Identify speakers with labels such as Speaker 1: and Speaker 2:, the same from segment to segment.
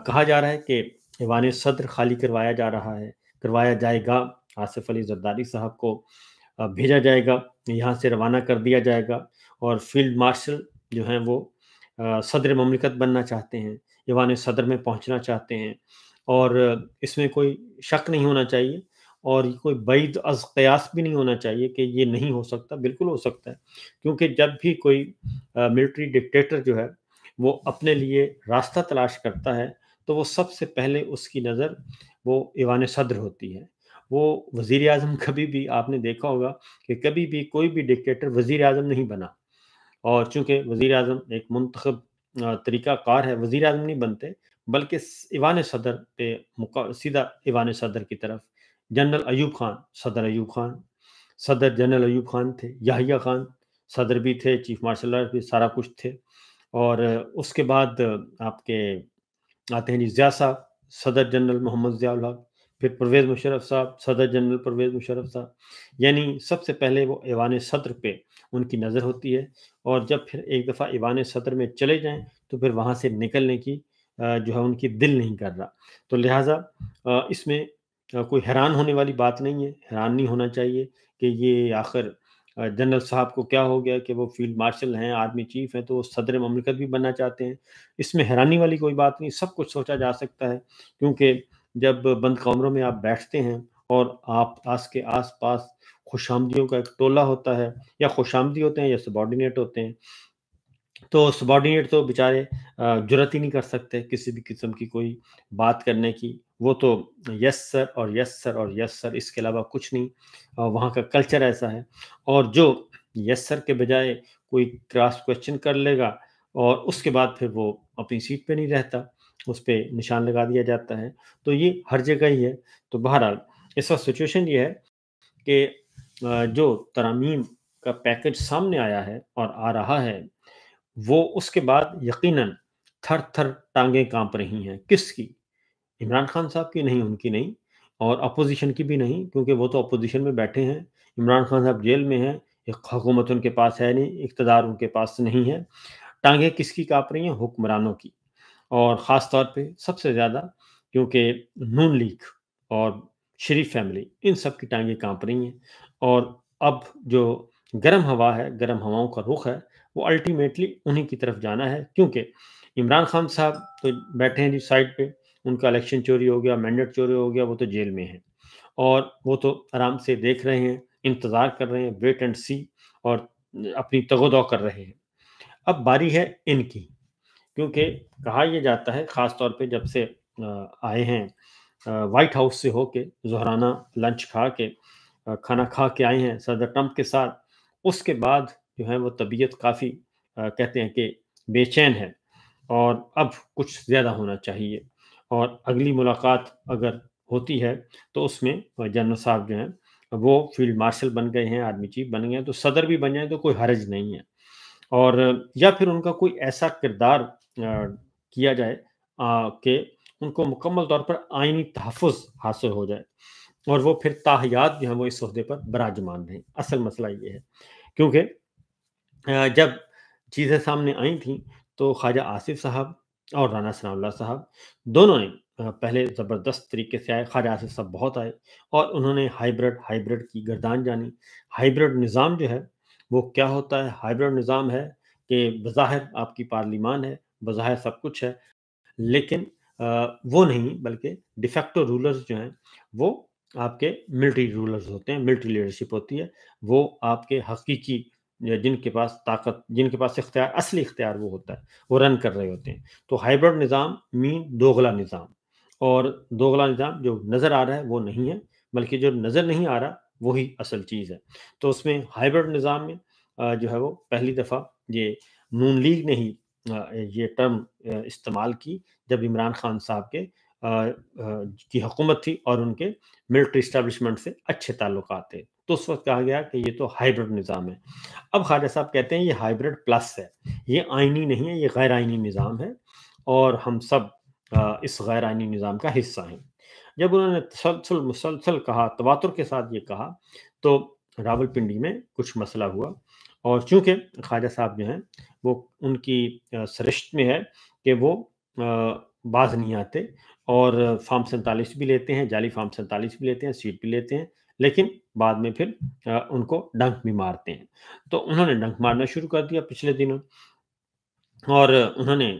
Speaker 1: کہا جا رہا ہے کہ ایوان صدر خالی کروایا جائے گا، آصف علی زرداری صاحب کو بھیجا جائے گا، یہاں سے روانہ کر دیا جائے گا، اور فیلڈ مارشل جو ہیں وہ صدر مملکت بننا چاہتے ہیں، ایوان صدر میں پہنچنا چاہتے ہیں، اور اس میں کوئی شک نہیں ہونا چاہیے، اور کوئی بعید از قیاس بھی نہیں ہونا چاہیے کہ یہ نہیں ہو سکتا، بالکل ہو سکتا ہے، کیونکہ جب بھی کوئی ملٹری ڈکٹیٹر جو ہے وہ اپنے لیے راستہ تلاش کرتا ہے تو وہ سب سے پہلے اس کی نظر وہ ایوان صدر ہوتی ہے۔ وہ وزیر اعظم کبھی بھی آپ نے دیکھا ہوگا کہ کبھی بھی کوئی بھی ڈکٹیٹر وزیر اعظم نہیں بنا، اور چونکہ وزیر اعظم ایک منتخب طریقہ کار ہے، وزیر اعظم نہیں بنتے بلکہ ایوان صدر پہ سیدھا ایوان صدر کی طرف جنرل ایوب خان، صدر جنرل ایوب خان تھے، یحییٰ خان صدر بھی تھے، چیف مارشل بھی، سارا کچھ تھے، اور اس کے بعد آپ کے آتے ہیں جی ضیاء صاحب، صدر جنرل محمد ضیاء الحق، پھر پرویز مشرف صاحب، صدر جنرل پرویز مشرف صاحب، یعنی سب سے پہلے وہ ایوان صدر پہ ان کی نظر ہوتی ہے، اور جب پھر ایک دفعہ ایوان صدر میں چلے جائیں تو پھر وہاں سے نکلنے کی جو ہے ان کی دل نہیں کر رہا، تو لہٰذا اس میں کوئی حیران ہونے والی بات نہیں ہے، حیران نہیں ہونا چاہیے کہ یہ آخر جنرل صاحب کو کیا ہو گیا کہ وہ فیلڈ مارشل ہیں، آرمی چیف ہیں، تو وہ صدر مملکت بھی بننا چاہتے ہیں۔ اس میں حیرانی والی کوئی بات نہیں، سب کچھ سوچا جا سکتا ہے، کیونکہ جب بند کمروں میں آپ بیٹھتے ہیں اور آپ کے آس پاس خوش آمدیوں کا ایک ٹولہ ہوتا ہے، یا خوش آمدی ہوتے ہیں یا سبارڈینیٹ ہوتے ہیں، تو سبارڈینیٹ تو بیچارے جرات ہی نہیں کر سکتے کسی بھی قسم کی کوئی بات کرنے کی، وہ تو یس سر اور یس سر اور یس سر، اس کے علاوہ کچھ نہیں، وہاں کا کلچر ایسا ہے، اور جو یس سر کے بجائے کوئی کراس کوشچن کر لے گا اور اس کے بعد پھر وہ اپنی سیٹ پہ نہیں رہتا، اس پہ نشان لگا دیا جاتا ہے، تو یہ ہر جگہ ہی ہے۔ تو بہرحال اس وقت سچویشن یہ ہے کہ جو ترامیم کا پیکج سامنے آیا ہے اور آ رہا ہے، وہ اس کے بعد یقیناً تھر تھر ٹانگیں کانپ رہی ہیں، کس کی؟ عمران خان صاحب کی نہیں، ان کی نہیں، اور اپوزیشن کی بھی نہیں، کیونکہ وہ تو اپوزیشن میں بیٹھے ہیں، عمران خان صاحب جیل میں ہیں، ایک حکومت ان کے پاس ہے نہیں، اقتدار ان کے پاس نہیں ہے، ٹانگیں کس کی کانپ رہی ہیں؟ حکمرانوں کی، اور خاص طور پہ سب سے زیادہ کیونکہ نون لیگ اور شریف فیملی، ان سب کی ٹانگیں کانپ رہی ہیں، اور اب جو گرم ہوا ہے، گرم ہواؤں کا رخ ہے، وہ الٹیمیٹلی انہی کی طرف جانا ہے، کیونکہ عمران خان صاحب تو بیٹھے ہیں جی سائڈ پہ، ان کا الیکشن چوری ہو گیا، مینڈیٹ چوری ہو گیا، وہ تو جیل میں ہیں، اور وہ تو آرام سے دیکھ رہے ہیں، انتظار کر رہے ہیں، ویٹ اینڈ سی، اور اپنی تگ و دو کر رہے ہیں۔ اب باری ہے ان کی، کیونکہ کہا یہ جاتا ہے، خاص طور پہ جب سے آئے ہیں وائٹ ہاؤس سے ہو کے، ظہرانہ لنچ کھا کے، کھانا کھا کے آئے ہیں صدر ٹرمپ کے ساتھ، اس کے بعد جو ہے وہ طبیعت کافی کہتے ہیں کہ بے چین ہے، اور اب کچھ زیادہ ہونا چاہیے، اور اگلی ملاقات اگر ہوتی ہے تو اس میں جنرل صاحب جو ہیں وہ فیلڈ مارشل بن گئے ہیں، آرمی چیف بن گئے ہیں، تو صدر بھی بن جائیں تو کوئی حرج نہیں ہے، اور یا پھر ان کا کوئی ایسا کردار کیا جائے کہ ان کو مکمل طور پر آئینی تحفظ حاصل ہو جائے، اور وہ پھر تاحیات جو ہیں وہ اس عہدے پر براجمان رہیں۔ اصل مسئلہ یہ ہے، کیونکہ جب چیزیں سامنے آئی تھیں تو خواجہ آصف صاحب اور رانا ثناء اللہ صاحب دونوں نے پہلے زبردست طریقے سے آئے، خواجہ آصف صاحب بہت آئے، اور انہوں نے ہائیبرڈ کی گردان جانی۔ ہائیبرڈ نظام جو ہے وہ کیا ہوتا ہے؟ ہائیبرڈ نظام ہے کہ بظاہر آپ کی پارلیمان ہے، بظاہر سب کچھ ہے، لیکن وہ نہیں، بلکہ ڈیفیکٹو رولرز جو ہیں وہ آپ کے ملٹری رولرز ہوتے ہیں، ملٹری لیڈرشپ ہوتی ہے، وہ آپ کے حقیقی جن کے پاس طاقت، جن کے پاس اختیار، اصلی اختیار وہ ہوتا ہے، وہ رن کر رہے ہوتے ہیں۔ تو ہائیبرڈ نظام دوغلا نظام، اور دوغلا نظام جو نظر آ رہا ہے وہ نہیں ہے، بلکہ جو نظر نہیں آ رہا وہی اصل چیز ہے۔ تو اس میں ہائیبرڈ نظام میں جو ہے وہ پہلی دفعہ یہ نون لیگ نے ہی یہ ٹرم استعمال کی جب عمران خان صاحب کی حکومت تھی اور ان کے ملٹری اسٹیبلشمنٹ سے اچھے تعلقات تھے، تو اس وقت کہا گیا کہ یہ تو ہائیبرڈ نظام ہے۔ اب خواجہ صاحب کہتے ہیں یہ ہائیبرڈ پلس ہے، یہ آئینی نہیں ہے، یہ غیر آئینی نظام ہے، اور ہم سب اس غیر آئینی نظام کا حصہ ہیں۔ جب انہوں نے مسلسل کہا، تواتر کے ساتھ یہ کہا، تو راول پنڈی میں کچھ مسئلہ ہوا، اور چونکہ خواجہ صاحب جو ہیں وہ ان کی سرشت میں ہے کہ وہ باز نہیں آتے اور فارم 47 بھی لیتے ہیں، جعلی فارم 47 بھی لیتے ہیں، سیٹ بھی لیتے ہیں، لیکن بعد میں پھر ان کو ڈنک بھی مارتے ہیں۔ تو انہوں نے ڈنک مارنا شروع کر دیا پچھلے دنوں، اور انہوں نے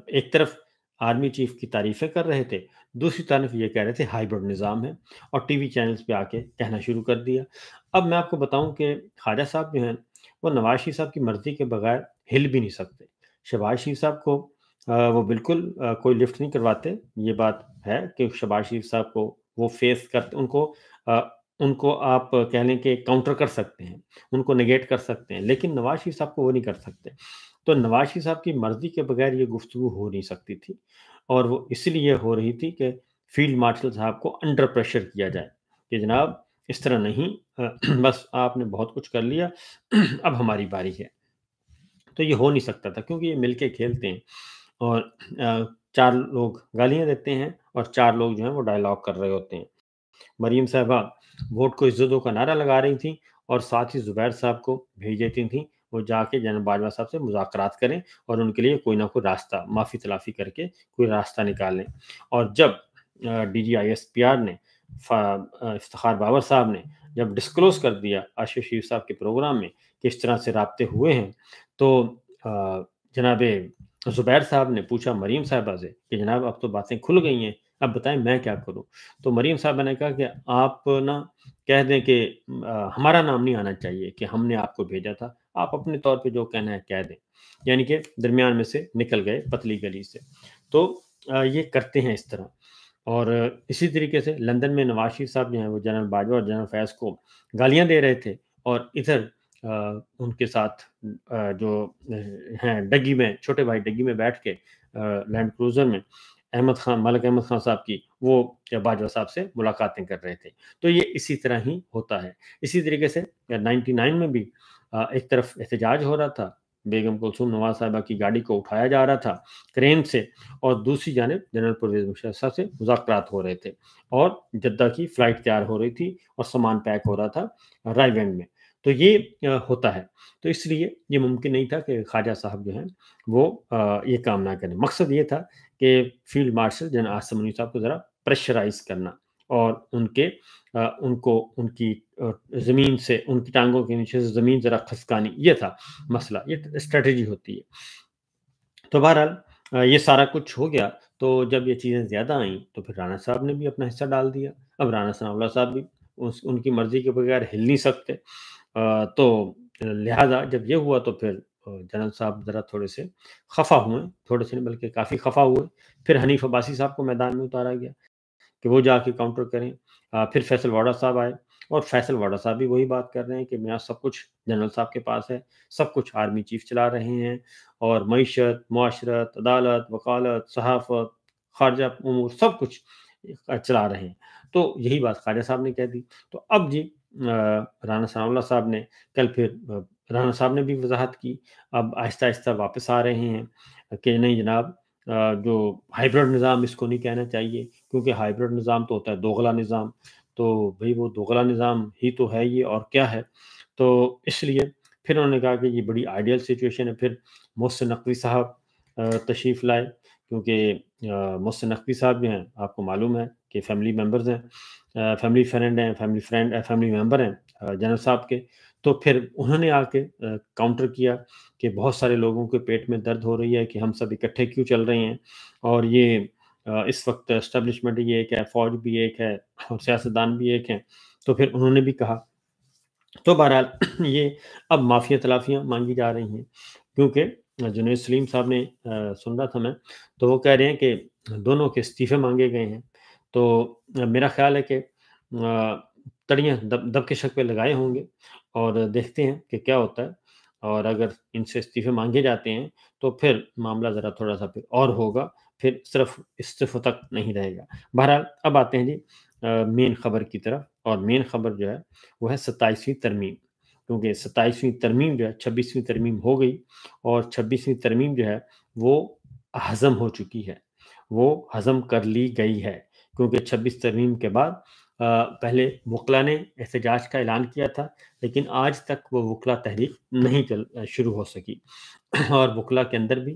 Speaker 1: ایک طرف آرمی چیف کی تعریفیں کر رہے تھے، دوسری طرف یہ کہہ رہے تھے ہائیبرڈ نظام ہے، اور ٹی وی چینلز پہ آ کے کہنا شروع کر دیا۔ اب میں آپ کو بتاؤں کہ خواجہ صاحب جو ہیں وہ نواز شریف صاحب کی مرضی کے بغیر ہل بھی نہیں سکتے۔ شہباز شریف صاحب کو وہ بالکل کوئی لفٹ نہیں کرواتے، یہ بات ہے کہ شہباز شریف صاحب کو وہ فیس کرتے، ان کو آپ کہہ لیں کہ کاؤنٹر کر سکتے ہیں، ان کو نگیٹ کر سکتے ہیں، لیکن نواز شریف صاحب کو وہ نہیں کر سکتے۔ تو نواز شریف صاحب کی مرضی کے بغیر یہ گفتگو ہو نہیں سکتی تھی، اور وہ اس لیے ہو رہی تھی کہ فیلڈ مارشل صاحب کو انڈر پریشر کیا جائے کہ جناب اس طرح نہیں، بس آپ نے بہت کچھ کر لیا، اب ہماری باری ہے۔ تو یہ ہو نہیں سکتا تھا کیونکہ یہ مل کے کھیلتے ہیں، اور 4 لوگ گالیاں دیتے ہیں اور 4 لوگ جو ہیں وہ ڈائلاگ کر رہے ہوتے ہیں۔ مریم صاحبہ ووٹ کو عزت دو کا نعرہ لگا رہی تھیں، اور ساتھ ہی زبیر صاحب کو بھیج دیتی تھیں وہ جا کے جنرل باجوہ صاحب سے مذاکرات کریں اور ان کے لیے کوئی نہ کوئی راستہ معافی تلافی کر کے کوئی راستہ نکالیں۔ اور جب D G I S P R نے افتخار بابر صاحب نے جب ڈسکلوز کر دیا آشف شریف صاحب کے پروگرام میں کہ اس طرح سے رابطے ہوئے ہیں، تو جناب زبیر صاحب نے پوچھا مریم صاحبہ سے کہ جناب اب تو باتیں کھل گئی ہیں، اب بتائیں میں کیا کروں؟ تو مریم صاحبہ نے کہا کہ آپ نا کہہ دیں کہ ہمارا نام نہیں آنا چاہیے کہ ہم نے آپ کو بھیجا تھا، آپ اپنے طور پہ جو کہنا ہے کہہ دیں، یعنی کہ درمیان میں سے نکل گئے پتلی گلی سے۔ تو یہ کرتے ہیں اس طرح۔ اور اسی طریقے سے لندن میں نواز شریف صاحب جو ہیں وہ جنرل باجوہ اور جنرل فیض کو گالیاں دے رہے تھے، اور ادھر ان کے ساتھ جو ہیں ڈگی میں، چھوٹے بھائی ڈگی میں بیٹھ کے لینڈ کروزر میں ملک احمد خان صاحب کی وہ باجوہ صاحب سے ملاقاتیں کر رہے تھے۔ تو یہ اسی طرح ہی ہوتا ہے۔ اسی طریقے سے 99 میں بھی ایک طرف احتجاج ہو رہا تھا، بیگم کلثوم نواز صاحبہ کی گاڑی کو اٹھایا جا رہا تھا کرین سے، اور دوسری جانب جنرل پرویز مشرف صاحب سے مذاکرات ہو رہے تھے، اور جدہ کی فلائٹ تیار ہو رہی تھی اور سامان پیک ہو رہا تھا رائے وینڈ میں۔ تو یہ ہوتا ہے، تو اس لیے یہ ممکن نہیں تھا کہ خواجہ صاحب جو ہیں وہ یہ کام نہ کریں۔ مقصد یہ تھا کہ فیلڈ مارشل جنرل آصف منی صاحب کو ذرا پریشرائز کرنا، اور ان کو ان کی زمین سے، ان کی ٹانگوں کے نیچے سے زمین ذرا کھسکانی، یہ تھا مسئلہ، یہ اسٹریٹجی ہوتی ہے۔ تو بہرحال یہ سارا کچھ ہو گیا، تو جب یہ چیزیں زیادہ آئیں تو پھر رانا صاحب نے بھی اپنا حصہ ڈال دیا۔ اب رانا ثناء اللہ صاحب بھی ان کی مرضی کے بغیر ہل نہیں سکتے، تو لہٰذا جب یہ ہوا تو پھر جنرل صاحب ذرا تھوڑے سے خفا ہوئے، تھوڑے سے نہیں بلکہ کافی خفا ہوئے۔ پھر حنیف عباسی صاحب کو میدان میں اتارا گیا کہ وہ جا کے کاؤنٹر کریں۔ پھر فیصل واڈا صاحب آئے، اور فیصل واڈا صاحب بھی وہی بات کر رہے ہیں کہ میاں سب کچھ جنرل صاحب کے پاس ہے، سب کچھ آرمی چیف چلا رہے ہیں، اور معیشت، معاشرت، عدالت، وکالت، صحافت، خارجہ امور سب کچھ چلا رہے ہیں۔ تو یہی بات خواجہ صاحب نے کہہ دی۔ تو اب جی رانا ثناء اللہ صاحب نے کل پھر رانا صاحب نے بھی وضاحت کی، اب آہستہ آہستہ واپس آ رہے ہیں کہ نہیں جناب، جو ہائیبرڈ نظام اس کو نہیں کہنا چاہیے، کیونکہ ہائیبرڈ نظام تو ہوتا ہے دوغلا نظام، تو بھئی وہ دوغلا نظام ہی تو ہے یہ، اور کیا ہے۔ تو اس لیے پھر انہوں نے کہا کہ یہ بڑی آئیڈیل سچویشن ہے۔ پھر محسن نقوی صاحب تشریف لائے، کیونکہ محسن نقوی صاحب جو ہیں آپ کو معلوم ہے کہ فیملی ممبرز ہیں، فیملی فرینڈ ہیں، فیملی ممبر ہیں جنرل صاحب کے۔ تو پھر انہوں نے آ کے کاؤنٹر کیا کہ بہت سارے لوگوں کے پیٹ میں درد ہو رہی ہے کہ ہم سب اکٹھے کیوں چل رہے ہیں، اور یہ اس وقت اسٹیبلشمنٹ یہ ایک ہے، فوج بھی ایک ہے، اور سیاستدان بھی ایک ہیں۔ تو پھر انہوں نے بھی کہا، تو بہرحال یہ اب معافیا تلافیاں مانگی جا رہی ہیں، کیونکہ جنید سلیم صاحب نے سن رہا تھا میں، تو وہ کہہ رہے ہیں کہ دونوں کے استعفے مانگے گئے ہیں۔ تو میرا خیال ہے کہ تڑیاں دب کے شک پہ لگائے ہوں گے، اور دیکھتے ہیں کہ کیا ہوتا ہے، اور اگر ان سے استعفے مانگے جاتے ہیں تو پھر معاملہ ذرا تھوڑا سا پھر اور ہوگا، پھر صرف استعفے تک نہیں رہے گا۔ بہرحال اب آتے ہیں جی مین خبر کی طرف، اور مین خبر جو ہے وہ ہے 27ویں ترمیم، کیونکہ 27ویں ترمیم جو ہے 26ویں ترمیم ہو گئی، اور 26ویں ترمیم جو ہے وہ ہضم ہو چکی ہے، وہ ہضم کر لی گئی ہے، کیونکہ 26 ترمیم کے بعد پہلے وکلا نے احتجاج کا اعلان کیا تھا، لیکن آج تک وہ وکلا تحریک نہیں شروع ہو سکی، اور وکلا کے اندر بھی